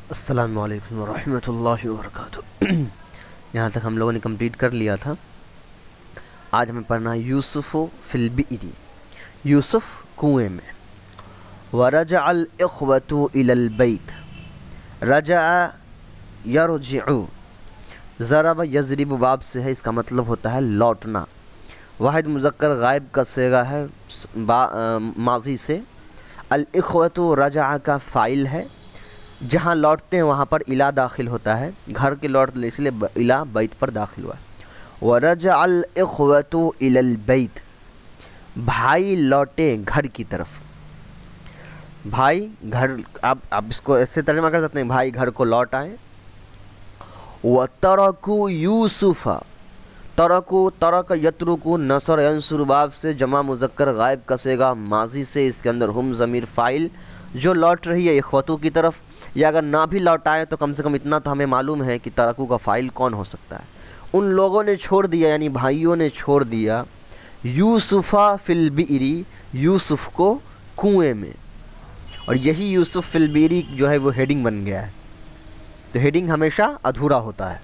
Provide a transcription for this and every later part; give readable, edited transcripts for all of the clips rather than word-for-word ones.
अस्सलामु अलैकुम वरहमतुल्लाहि वबरकातुहू। यहाँ तक हम लोगों ने कंप्लीट कर लिया था। आज हमें पढ़ना है यूसुफ़ फिल बिइरी, यूसुफ कुएं में। वरजअल इख्वतु इलल बैत, रजअ यरजिउ, ज़रब यज़रिबु बाब से है, इसका मतलब होता है लौटना। वाहिद मुज़क्कर गायब का सेगा है माजी से। अल इख्वतु रजअ का फ़ाइल है, जहाँ लौटते हैं वहाँ पर इला दाखिल होता है, घर के लौट इसलिए इला बैत पर दाखिल हुआ। वरजअल इख्वतु इलल बैत, भाई लौटे घर की तरफ। भाई घर, आप इसको ऐसे तर्जुमा कर सकते हैं, भाई घर को लौट आए। व तरकु यूसुफ़, तरकु तरक यत्रुकु नसर यंसुर बाब से जमा मुज़क्कर गायब कसेगा माजी से। इसके अंदर हम ज़मीर फ़ाइल जो लौट रही है इख्वतु की तरफ, या अगर ना भी लौटाए तो कम से कम इतना तो हमें मालूम है कि तरकु का फ़ाइल कौन हो सकता है। उन लोगों ने छोड़ दिया, यानी भाइयों ने छोड़ दिया, यूसुफ़ा फिल बिइरी, यूसुफ़ को कुएं में। और यही यूसुफ फिल बिइरी जो है वो हेडिंग बन गया है, तो हेडिंग हमेशा अधूरा होता है।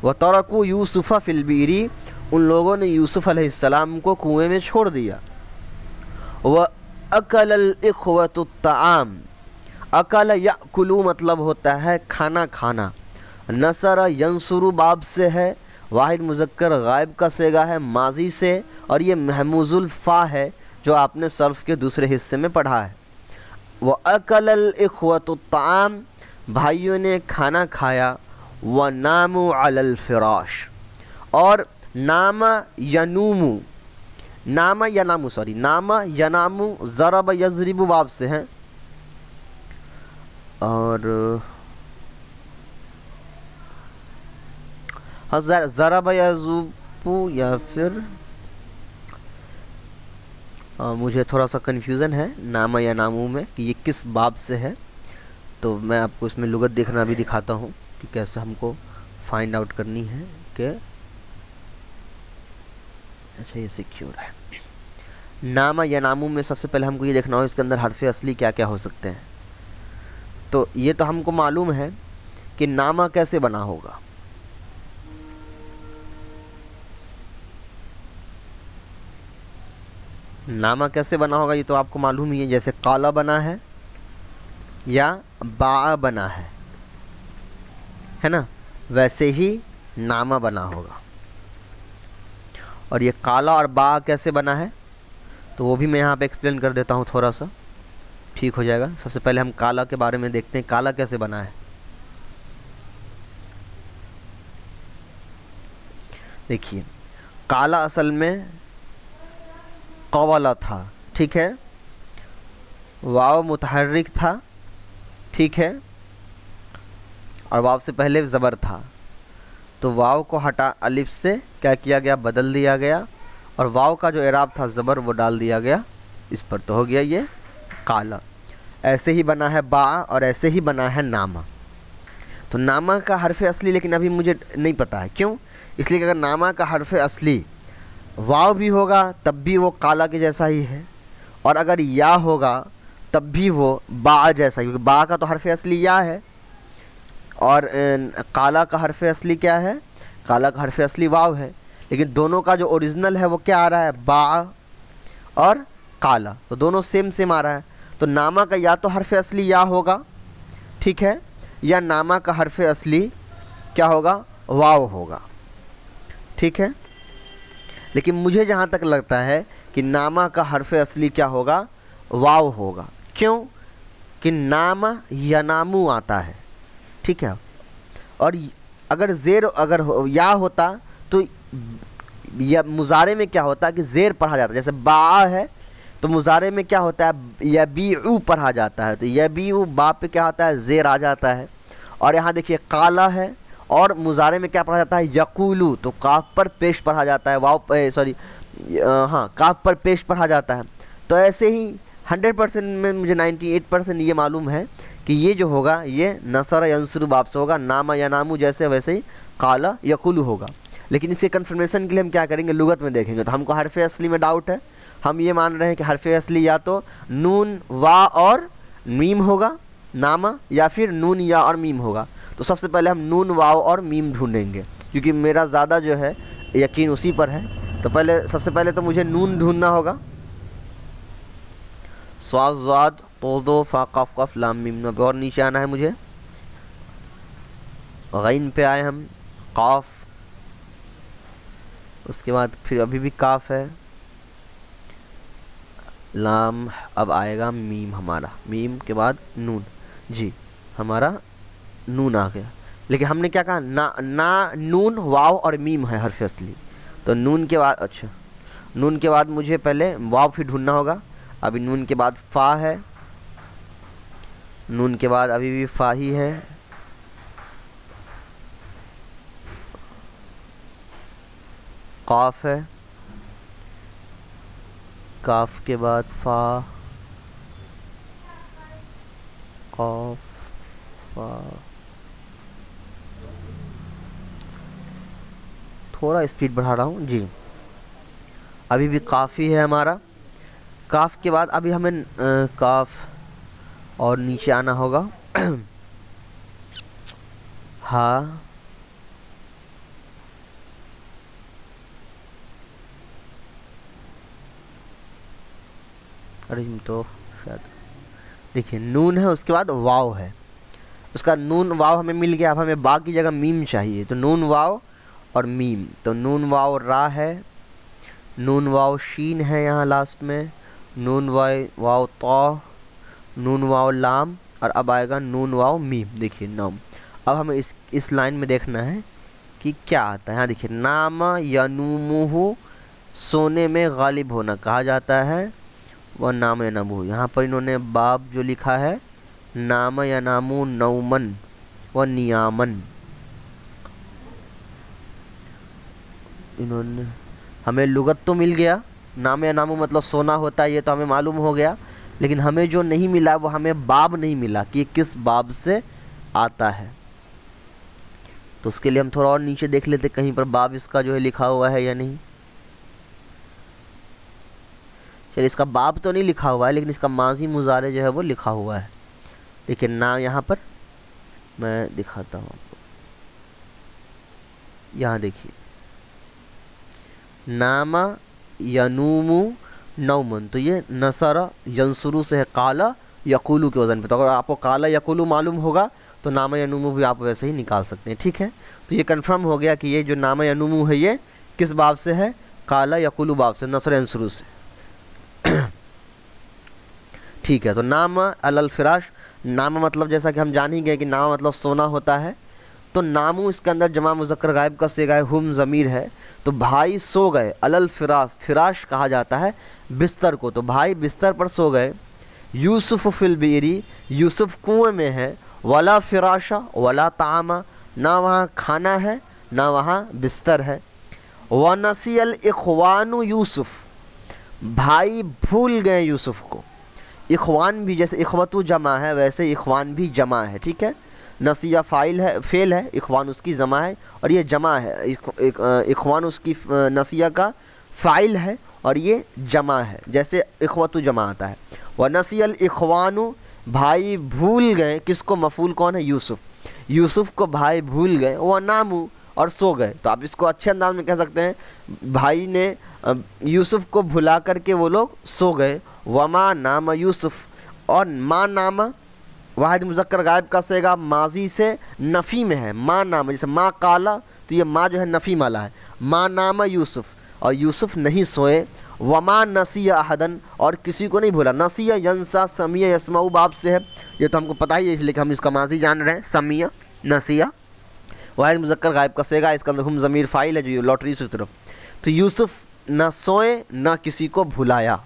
व तरकु यूसुफ़ा फिल बिइरी, उन लोगों ने यूसुफ अलैहिस्सलाम को कुएं में छोड़ दिया। व अकलल इख्वतु ताआम, अकल याकुलु मतलब होता है खाना खाना। नसर यंसुरु बाब से है, वाहिद मुज़क्कर गायब का सेगा है माजी से, और ये महमूजुल फ़ा है जो आपने सर्फ के दूसरे हिस्से में पढ़ा है। व अकलल इख्वतु ताआम, भाइयों ने खाना खाया। व नामु अलल फ़िराश, और नामा यनूमु, नामा यनामु सॉरी नामा यनामु ज़रब यज़रिबु बाब से हैं, और ज़रब यज़ुबु या फिर मुझे थोड़ा सा कन्फ्यूज़न है नामा या नामू में कि ये किस बाब से है, तो मैं आपको इसमें लुगत देखना भी दिखाता हूँ कि कैसे हमको फाइंड आउट करनी है कि अच्छा ये सिक्योर है। नामा या नामू में सबसे पहले हमको ये देखना हो इसके अंदर हरफ़े असली क्या क्या हो सकते हैं। तो ये तो हमको मालूम है कि नामा कैसे बना होगा। नामा कैसे बना होगा ये तो आपको मालूम ही है, जैसे काला बना है या बा बना है ना, वैसे ही नामा बना होगा। और ये काला और बा कैसे बना है तो वो भी मैं यहाँ पे एक्सप्लेन कर देता हूँ, थोड़ा सा ठीक हो जाएगा। सबसे पहले हम काला के बारे में देखते हैं, काला कैसे बना है। देखिए काला असल में कवाला था, ठीक है, वाव मुतहर्रिक था, ठीक है, और वाव से पहले ज़बर था, तो वाव को हटा अलिफ से क्या किया गया, बदल दिया गया, और वाव का जो एराब था ज़बर वो डाल दिया गया इस पर, तो हो गया ये काला। ऐसे ही बना है बा, और ऐसे ही बना है नामा। तो नामा का हरफ़े असली लेकिन अभी मुझे नहीं पता है, क्यों, इसलिए कि अगर नामा का हरफ़े असली वाव भी होगा तब भी वो काला के जैसा ही है, और अगर या होगा तब भी वो बा जैसा ही, क्योंकि बा का तो हरफ़े असली या है, और काला का हरफ़े असली क्या है, काला का हरफ़े असली वाव है, लेकिन दोनों का जो ओरिजिनल है वो क्या आ रहा है, बा और काला, तो दोनों सेम सेम आ रहा है। तो नामा का या तो हरफ़े असली या होगा, ठीक है, या नामा का हरफ़े असली क्या होगा, वाव होगा, ठीक है। लेकिन मुझे जहाँ तक लगता है कि नामा का हरफ़े असली क्या होगा, वाव होगा, क्यों कि नामा यनामू आता है, ठीक है, और अगर ज़ेर अगर या होता तो या मुज़ारे में क्या होता है कि ज़ेर पढ़ा जाता है, जैसे बा है तो मुज़ारे में क्या होता है, यबीउ पढ़ा जाता है, तो यबीउ बा पे क्या होता है, ज़ेर आ जाता है। और यहाँ देखिए काला है और मुज़ारे में क्या पढ़ा जाता है, यकूलू, तो काफ पर पेश पढ़ा जाता है, वाव सॉरी हाँ काफ पर पेश पढ़ा जाता है। तो ऐसे ही 100% में मुझे 98% ये मालूम है कि ये जो होगा ये नसर यंसुरु बाब से होगा, नामा या नामू जैसे वैसे ही काला यकुलू होगा। लेकिन इसके कन्फर्मेशन के लिए हम क्या करेंगे, लुगत में देखेंगे। तो हमको हरफ़े असली में डाउट है, हम ये मान रहे हैं कि हरफ़े असली या तो नून वा और मीम होगा, नामा या फिर नून या और मीम होगा। तो सबसे पहले हम नून वाव और मीम ढूंढेंगे, क्योंकि मेरा ज़्यादा जो है यकीन उसी पर है। तो सबसे पहले तो मुझे नून ढूंढना होगा। स्वाद ज़ाद तो फा कफ कफ लाम मीम, और नीचे आना है मुझे। गैन पे आए हम, काफ, उसके बाद फिर अभी भी काफ है, लाम, अब आएगा मीम हमारा, मीम के बाद नून। जी हमारा नून आ गया। लेकिन हमने क्या कहा, ना नून वाव और मीम है हर्फ असली। तो नून के बाद, अच्छा नून के बाद मुझे पहले वाव फिर ढूंढना होगा। अभी नून के बाद फ़ा है, नून के बाद अभी भी फ़ा ही है, काफ है, काफ के बाद फ़ा, काफ, फ़ा, थोड़ा स्पीड बढ़ा रहा हूँ जी। अभी भी काफ़ी है हमारा। काफ के बाद अभी हमें काफ और नीचे आना होगा। हाँ, अरे तो शायद देखिए नून है, उसके बाद वाव है, उसका नून वाव हमें मिल गया। अब हमें बा की जगह मीम चाहिए, तो नून वाव और मीम। तो नून वाव रा है, नून वाव शीन है यहाँ लास्ट में, नून वाव तो, नून वाव लाम, और अब आएगा नून वाव मीम। देखिए नाम। अब हमें इस लाइन में देखना है कि क्या आता है। यहाँ देखिए, नाम यनूमुहु, सोने में गालिब होना कहा जाता है, वह नाम यनमु। यहाँ पर इन्होंने बाब जो लिखा है, नाम यनामु नौमन व नियामन, इन्होंने हमें लुगत तो मिल गया, नाम या नामू मतलब सोना होता है, ये तो हमें मालूम हो गया। लेकिन हमें जो नहीं मिला वो हमें बाब नहीं मिला कि किस बाब से आता है। तो उसके लिए हम थोड़ा और नीचे देख लेते कहीं पर बाब इसका जो है लिखा हुआ है या नहीं। चलिए, इसका बाब तो नहीं लिखा हुआ है, लेकिन इसका माजी मुजारे जो है वो लिखा हुआ है। देखिए ना, यहाँ पर मैं दिखाता हूँ आपको, यहाँ देखिए, नामा यनूमु नौमन, तो ये नसरा यंसुरु से है, काला यकुलू के वज़न पे। तो अगर आपको काला यकुलू मालूम होगा तो नामा यनूमु भी आप वैसे ही निकाल सकते हैं। ठीक है, तो ये कंफर्म हो गया कि ये जो नामा यनूमु है ये किस बाब से है, काला यकुलू बाब से, नसर यंसुरु से। ठीक है, तो नाम अलल फिराश, नाम मतलब जैसा कि हम जान ही गए कि नाम मतलब सोना होता है। तो नामू इसके अंदर जमा मुज़क्कर गायब का सेगा है, हुम ज़मीर है। तो भाई सो गए, अलल फिराश, फिराश कहा जाता है बिस्तर को, तो भाई बिस्तर पर सो गए। यूसुफ फिल बीरी, यूसुफ कुएं में है। वला फिराशा वला तामा, ना वहाँ खाना है ना वहाँ बिस्तर है। व नसियल इख्वानु यूसुफ, भाई भूल गए यूसुफ को। इख्वान भी जैसे इख्वतु जमा है वैसे इख्वान भी जमा है। ठीक है, नसिया फ़ाइल है, फ़ेल है, इख्वान उसकी जमा है और ये जमा है। इख्वान उसकी नसिया का फ़ाइल है और ये जमा है, जैसे इख्वतु जमा आता है। व नसियल इख्वानु, भाई भूल गए किसको, मफूल कौन है, यूसुफ। यूसुफ को भाई भूल गए। वह नामू, और सो गए। तो आप इसको अच्छे अंदाज में कह सकते हैं, भाई ने यूसुफ को भुला करके वो लोग सो गए। वमा नाम यूसुफ, और माँ नाम वाहिद मुज़क्कर गायब का सेगा माजी से नफ़ी में है। माँ नाम, जैसे माँ काला, तो ये माँ जो है नफ़ी माला है। माँ नाम यूसुफ, और यूसुफ नहीं सोए। वमा नसिया अहदन, और किसी को नहीं भूला। नसिया यंसा समिया यसमाऊ बाब से है, ये तो हमको पता ही है, इसलिए हम इसका माजी जान रहे हैं। समिया नसिया वाहिद मुज़क्कर गायब का सेगा, इसके अंदर हम ज़मीर फ़ाइल है जो लॉटरी से तरफ। तो यूसुफ न सोए न किसी को भुलाया।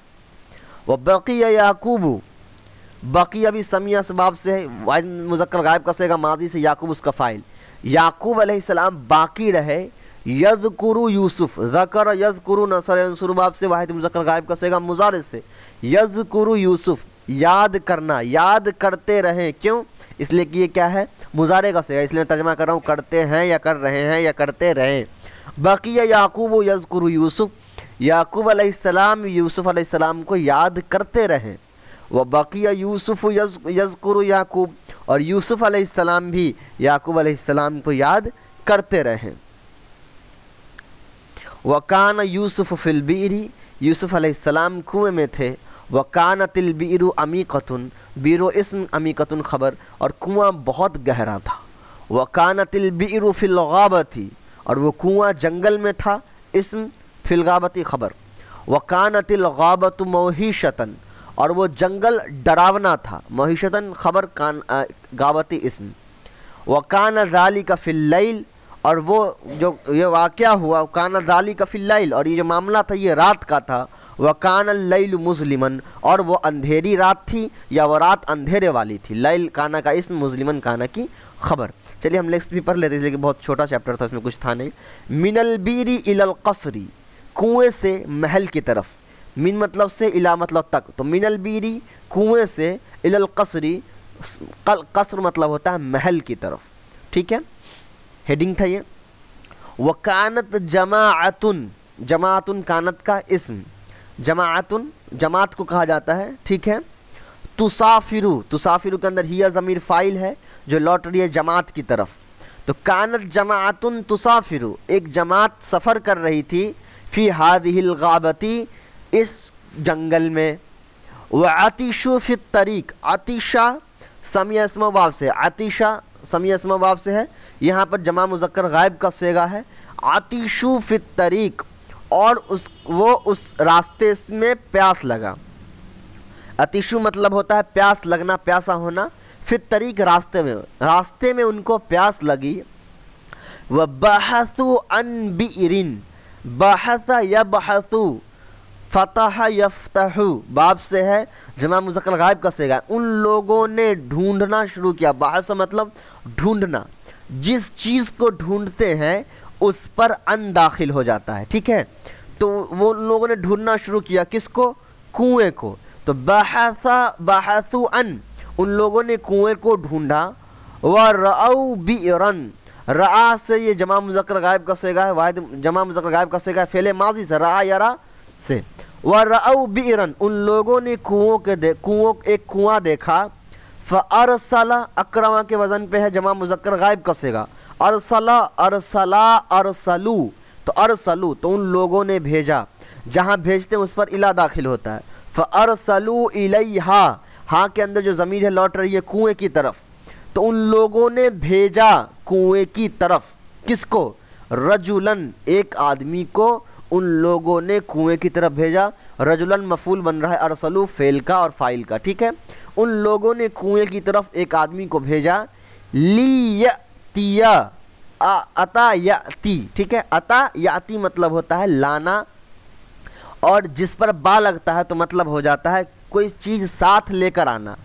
वह बक़िया याकूबू, बक़िया भी समिया सबाब से है, वाहिद मुज़क्कर गायब का सेगा माजी से, याकूब उसका फ़ाइल। याकूब अलैहिस्सलाम बाकी रहे। यज़कुरु यूसुफ, ज़कर यज़कुरु नसर यंसुरु बाब से, वाहिद मुज़क्कर गायब का सेगा मुज़ारे से। यज़कुरु यूसुफ, याद करना, याद करते रहें। क्यों, इसलिए कि ये क्या है, मुज़ारे का सेगा, इसलिए तर्जमा कर रहा हूँ, करते हैं या कर रहे हैं या करते रहें। बक़िया याकूब यज़कुरु यूसुफ, याकूब अलैहिस्सलाम यूसुफ अलैहिस्सलाम को याद करते रहें। व बकिया यूसुफ यज़कुरु याकूब, और यूसुफ अलैहिस्सलाम भी याकूब अलैहिस्सलाम को याद करते रहे। व कान यूसुफ फिल बीरी, यूसुफ अलैहिस्सलाम कुएं में थे। व कानतिल बीरु अमीकतुन, बीरो इस्म अमीकतुन खबर, और कुआं बहुत गहरा था। व कानतिल बीरु फिल गाबती, और वो कुआं जंगल में था, इस्म फिल गाबती खबर। व कानतिल गाबतु मोहिशतन, और वो जंगल डरावना था, मोहिशतन खबर, गाबती इस्म। व कान ज़ालिका फिल लैल, और वो जो ये वाक़या हुआ, कान ज़ालिका फिल लैल, और ये जो मामला था ये रात का था। व कान लैल मुज़लिमन, और वो अंधेरी रात थी या वो रात अंधेरे वाली थी। लैल काना का इस्म, मुज़लिमन काना की खबर। चलिए हम नेक्स्ट भी पढ़ लेते हैं, इसलिए बहुत छोटा चैप्टर था, इसमें कुछ था नहीं। मिनल बीरी इलल क़स्री, कुएँ से महल की तरफ। मिन मतलब से, इला मतलब तक, तो मिनल बीरी कुएँ से, इलल क़स्री, क़स्र मतलब होता है महल की तरफ। ठीक है, हेडिंग था ये। वकानत जमाअतुन, जमाअतुन कानत का इस्म, जमाअतुन जमात को कहा जाता है। ठीक है, तुसाफिरु, तुसाफिरु के अंदर हिया ज़मीर फ़ाइल है जो लौट रही है जमात की तरफ। तो कानत जमाअतुन तुसाफिरु, एक जमात सफ़र कर रही थी, फ़ी हादिहिल गाबती, इस जंगल में। व आतिशु फ़ी तरीक़, आतिशा समिया इस्म वाव से, आतिशा समिया इस्म वाव से है, यहाँ पर जमा मुज़क्कर गायब का सेगा है। आतिशु फ़ी तरीक़, और वो उस रास्ते में प्यास लगा। अतिशु मतलब होता है प्यास लगना, प्यासा होना। फिर तरीक रास्ते में उनको प्यास लगी। व बहसु अन बिइरिन, बहसा यबहसु, फतह यफ्तहु, बाब से है, जमा मुज़क्कर गायब का सेगा। उन लोगों ने ढूंढना शुरू किया। बहस मतलब ढूंढना, जिस चीज़ को ढूंढते हैं उस पर अन दाखिल हो जाता है। ठीक है, तो वो लोगों ने ढूंढना शुरू किया, किसको? कुएं को। तो बहसु अन, उन लोगों ने कुएं को ढूंढा। व रअउ बिरन, रआ से ये जमा मुज़क्कर गायब का सेगा है, वाहिद जमा मुज़क्कर गायब का सेगा है, फेले माजी से, रआ यरा से। व रअउ बिरन, उन लोगों ने एक कुआं देखा। फ़अरसला, अकरमा के वज़न पे है, जमा मुज़क्कर गायब का सेगा। अरसला, अरसला, अरसलू, तो अरसलू, तो उन लोगों ने भेजा। जहाँ भेजते हैं उस पर इला दाखिल होता है। फ़अरसलू इलैहा, हाँ के अंदर जो ज़मीर है लौट रही है कुएं की तरफ। तो उन लोगों ने भेजा कुएं की तरफ, किसको? रजुलन, एक आदमी को उन लोगों ने कुएं की तरफ भेजा। रजुलन मफूल बन रहा है अरसलू फेल का और फाइल का। ठीक है, उन लोगों ने कुएं की तरफ एक आदमी को भेजा। लियतिया, अता याती, ठीक है, अता याती मतलब होता है लाना, और जिस पर बा लगता है तो मतलब हो जाता है कोई चीज़ साथ लेकर आना।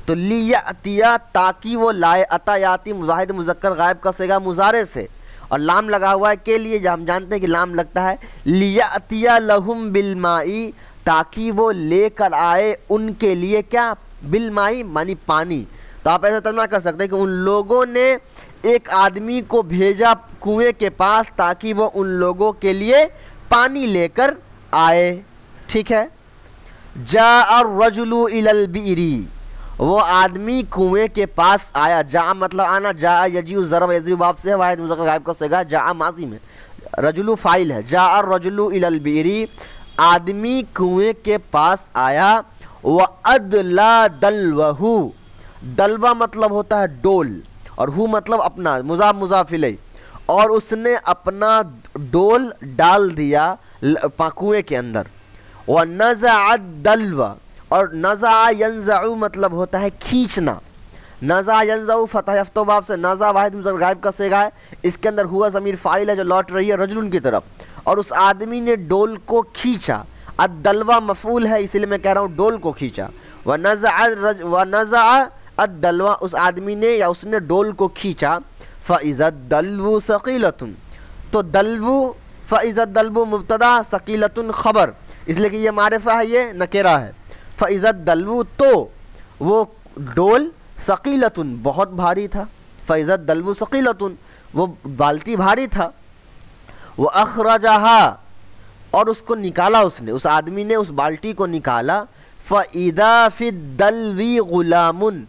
तो लियतिया, ताकि वो लाए। अता याती वाहिद मुज़क्कर गायब का सेगा मुजारे से, और लाम लगा हुआ है के लिए, जब हम जानते हैं कि लाम लगता है। लियतिया लहुम बिलमाई, ताकि वो लेकर आए उनके लिए, क्या? बिलमाई मानी पानी। तो आप ऐसा तर्जुमा कर सकते हैं कि उन लोगों ने एक आदमी को भेजा कुएं के पास ताकि वो उन लोगों के लिए पानी लेकर आए। ठीक है, जा रजुलु इलल बीरी, वो आदमी कुएं के पास आया। जा मतलब आना, जा यजीउ ज़रब यज़रिब बाब से है, वाहिद मुज़क्कर गायब का सेगा, जा माजी में, रजुलु फाइल है। जा रजुलु इलल बीरी, आदमी कुएं के पास आया। व अदला दलवहु, दलवा मतलब होता है डोल, और हु मतलब अपना, मुज़ाफ मुज़ाफ इलैह, और उसने अपना डोल डाल दिया कुएं के अंदर। व नज़अ दलवा, और नज़अ यंज़अु मतलब होता है खींचना। नज़अ यंज़अु फतह यफ्तो बाब से, नज़अ वाहिद मुज़क्कर गायब का सेगा है, इसके अंदर हुआ ज़मीर फ़ाइल है जो लौट रही है रजुलन की तरफ, और उस आदमी ने डोल को खींचा। अदलवा मफूल है, इसीलिए मैं कह रहा हूँ डोल को खींचा। व नज़अ अदलवा, उस आदमी ने या उसने डोल को खींचा। फ़इज़द दलवु सक़ीलतुन, तो दलवु, फ़इज़द दलवु मुब्तदा, सक़ीलतुन खबर, इसलिए कि ये मारिफा है, ये नकेरा है। फ़इज़द दलवु, तो वो डोल, सक़ीलतुन बहुत भारी था। फ़इज़द दलवु सक़ीलतुन, वो बाल्टी भारी था। वो अखरजहा, और उसको निकाला उसने, उस आदमी ने उस बाल्टी को निकाला। फ़इदा फ़िद्दल्वी ग़ुलामुन,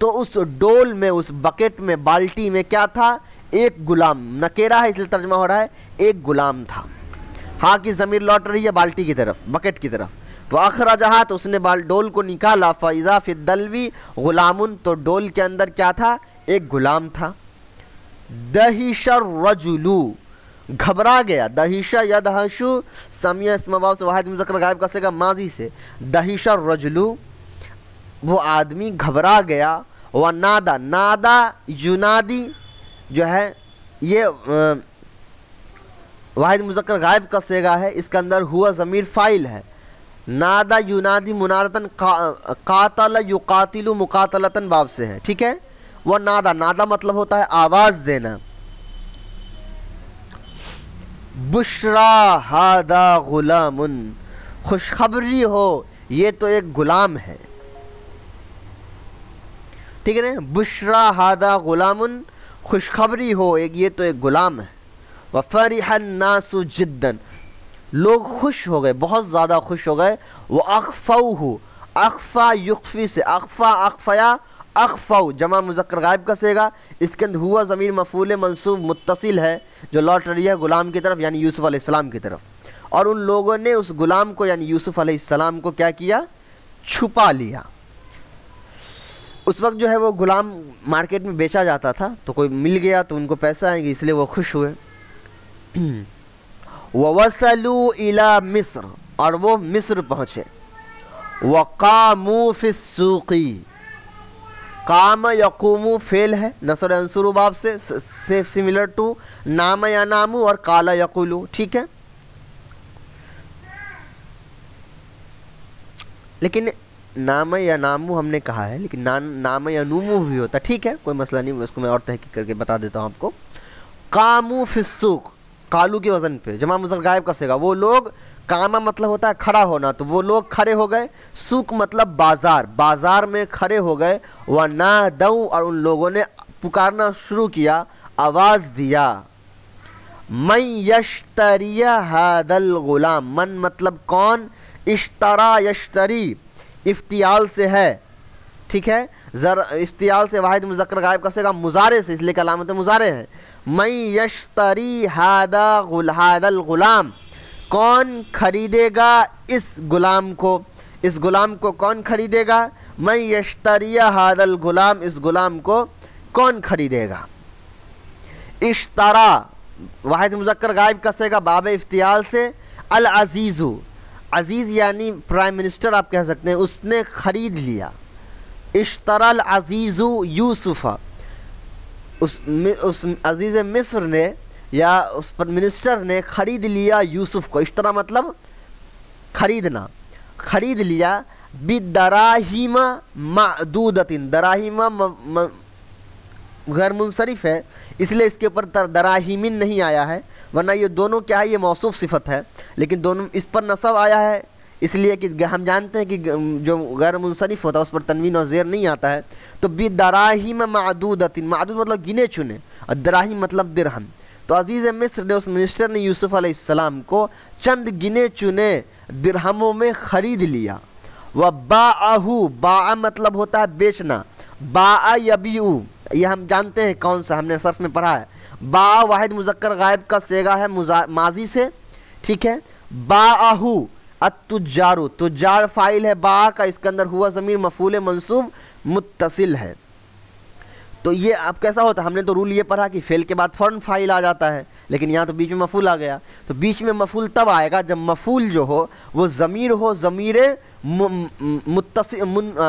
तो उस डोल में, उस बकेट में, बाल्टी में क्या था? एक गुलाम। नकेरा है इसलिए तर्जमा हो रहा है एक गुलाम था। हाँ की ज़मीर लौट रही है बाल्टी की तरफ, बकेट की तरफ। तो अखरजहा, तो उसने डोल को निकाला। फ़इज़ा फ़िद्दल्वी ग़ुलामुन, तो डोल के अंदर क्या था? एक गुलाम था। दहिशर रजुलू, घबरा गया। दहिशा यदहशु समिया इस्म वाव से वाहिद मुज़क्कर गायब का सेगा माजी से। दहिशर रजुलू, वो आदमी घबरा गया। व नादा, नादा युनादी जो है ये वाहिद मुज़क्कर गायब का सेगा है, इसके अंदर हुआ ज़मीर फ़ाइल है। नादा युनादी मुनादतन कातल युकातिलु मुकातलतन बाब से है, ठीक है। वह नादा, नादा मतलब होता है आवाज़ देना। बुशरा हादा गुलामुन, खुशखबरी हो ये तो एक गुलाम है, ठीक है ना। बुशरा हादा गुलामुन, खुशखबरी हो एक, ये तो एक गुलाम है। वफ़रिहन नासु जिद्दन, लोग खुश हो गए, बहुत ज़्यादा खुश हो गए। वो अख़फ़ऊ, अख़फ़ा युक़फ़ी से, अख़फ़ा अख़फ़या अख़फ़ऊ जमा मुज़क्कर गायब का सेगा। इसके अंदर हुआ ज़मीर मफ़ूल मंसूब मुत्तसिल है जो लौट रही है गुलाम की तरफ, यानी यूसुफ़ अलैहिस्सलाम की तरफ। और उन लोगों ने उस गुलाम को यानी यूसुफ़ अलैहिस्सलाम को क्या किया? छुपा लिया। उस वक्त जो है वो गुलाम मार्केट में बेचा जाता था, तो कोई मिल गया तो उनको पैसा आएंगे, इसलिए वो खुश हुए। ववसलू इला मिस्र, और वो मिस्र पहुँचे। वक़ामू फ़िस्सूक़ी, काम यक़ूमू फ़ेल है नसर अंसुर बाब से सिमिलर टू नाम या नामू और काला यक़ुलू, ठीक है। लेकिन नाम या नामू हमने कहा है, लेकिन नाम या नूमू भी होता, ठीक है, कोई मसला नहीं, उसको मैं और तहकीक करके बता देता हूँ आपको। कामू फ़िस्सूक़, कालू के वज़न पे जमा मुज़क्कर गायब का सेगा। वो लोग, कामा मतलब होता है खड़ा होना, तो वो लोग खड़े हो गए। सूक मतलब बाज़ार, बाज़ार में खड़े हो गए। व नादऊ, और उन लोगों ने पुकारना शुरू किया, आवाज़ दिया। मन यश्तरिया हादल गुलाम, मन मतलब कौन? इश्तरा यश्तरी इफ्तियाल से है, ठीक है। इफ्तियाल से वाहिद मुज़क्कर गायब का सेगा मुज़ारे से, इसलिए अलामत मुज़ारे है। मन यश्तरी हादल गुलाम, कौन खरीदेगा इस गुलाम को? इस गुलाम को कौन खरीदेगा? मैं यश्तरिया हादल गुलाम, इस गुलाम को कौन खरीदेगा? इश्तरा वाहिद मुज़क्कर गायब का सेगा बाब इफ्तियाल से। अल अज़ीज़ु, अज़ीज़ यानी प्राइम मिनिस्टर आप कह सकते हैं, उसने खरीद लिया। इश्तरा अल अज़ीज़ु यूसुफ़ा, उस अज़ीज़ मिस्र ने या उस पर मिनिस्टर ने खरीद लिया यूसुफ़ को। इश्तरा मतलब खरीदना, खरीद लिया। बिदराहिमा मादूदतिन, दराहिमा गैर मुनसरिफ है, इसलिए इसके ऊपर दराहिमिन नहीं आया है, वरना ये दोनों क्या है? ये मौसूफ सिफत है, लेकिन दोनों इस पर नसब आया है इसलिए कि हम जानते हैं कि जो गैर मुनसरिफ होता है उस पर तनवीन और ज़ेर नहीं आता है। तो बिदराहिम मादूदतिन, मादूद मतलब गिने चुने, और दराहिम मतलब दिरहम। तो अज़ीज़ मिस्र ने, उस मिनिस्टर ने यूसुफ़ अलैहिस्सलाम को चंद गिने चुने दिरहमों में ख़रीद लिया। व बाअहू, बाअ मतलब होता है बेचना, बाअ यबीउ, ये हम जानते हैं कौन सा, हमने सर्फ में पढ़ा है। बा वाहिद मुज़क्कर गायब का सेगा है माजी से, ठीक है। बाअहू अत्तुज्जारु, तुज्जार फ़ाइल है बा का, इसके अंदर हुआ ज़मीर मफ़ूल मंसूब मुत्तसिल है। तो ये अब कैसा होता है? हमने तो रूल ये पढ़ा कि फ़ेल के बाद फ़ौरन फ़ाइल आ जाता है, लेकिन यहाँ तो बीच में मफ़ूल आ गया। तो बीच में मफ़ूल तब आएगा जब मफ़ूल जो हो वो ज़मीर हो, ज़मीर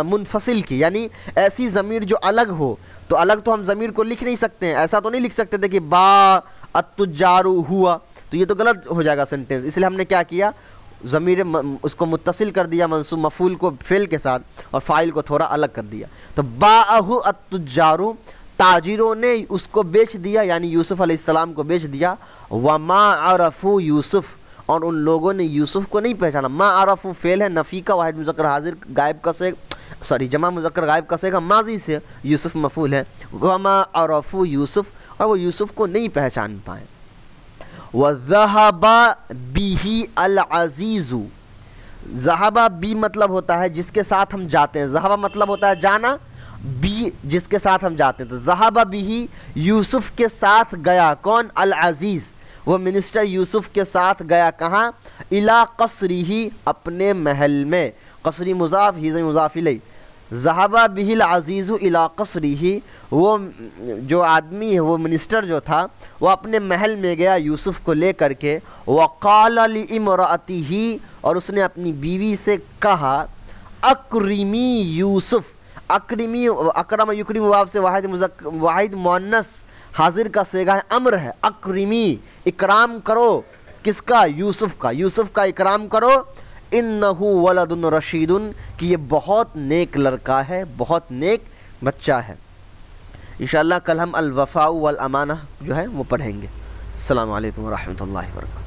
मुनफसिल की, यानी ऐसी ज़मीर जो अलग हो। तो अलग तो हम ज़मीर को लिख नहीं सकते हैं, ऐसा तो नहीं लिख सकते थे कि बा अत्तुज्जारु हुआ, तो ये तो गलत हो जाएगा सेंटेंस। इसलिए हमने क्या किया? ज़मीर उसको मुत्तसिल कर दिया, मंसूब मफ़ूल को फ़ेल के साथ, और फ़ाइल को थोड़ा अलग कर दिया। तो बाअहू अत्तुज्जारु, ताजिरों ने उसको बेच दिया, यानी यूसुफ़ अलैहिस्सलाम को बेच दिया। वमा अरफू यूसुफ़, और उन लोगों ने यूसुफ़ को नहीं पहचाना। मा अरफू फ़ेल है नफ़ी का, वाहिद मुज़क्कर हाजिर गायब का से, सॉरी जमा मुज़क्कर गायब का सेगा माजी से, यूसुफ़ मफ़ूल है। वमा अरफू यूसुफ़, और वो यूसुफ़ को नहीं पहचान पाए। वज़हबा बिही अल अज़ीज़ु, ज़हाबा बी मतलब होता है जिसके साथ हम जाते हैं, ज़हाबा मतलब होता है जाना, बी जिसके साथ हम जाते हैं। तो ज़हाबा बिही, यूसुफ के साथ गया कौन? अल अज़ीज़, वो मिनिस्टर यूसुफ के साथ गया कहाँ? इला क़स्रिही, अपने महल में। क़स्री मुज़ाफ़, ही मुज़ाफ़ इलैह। ज़हाबा बिहिल अज़ीज़ु इला क़स्रिही, वो जो आदमी है, वो मिनिस्टर जो था, वो अपने महल में गया यूसुफ को ले करके। वक़ाल लिइम्रअतिही, और उसने अपनी बीवी से कहा, अक्रिमी यूसुफ। अक्रिमी, अकरम युकरिम वाव से वाहिद मुअन्नस हाजिर का सेगा है, अम्र है। अक्रिमी, इकराम करो, किसका? यूसुफ का। यूसुफ का इकराम करो। इन्नहु वलदुन रशीदुन, कि ये बहुत नेक लड़का है, बहुत नेक बच्चा है। इंशाअल्लाह कल हम अल वफ़ा वल अमाना जो है वो पढ़ेंगे। अस्सलामु अलैकुम व रहमतुल्लाहि व बरकातहू।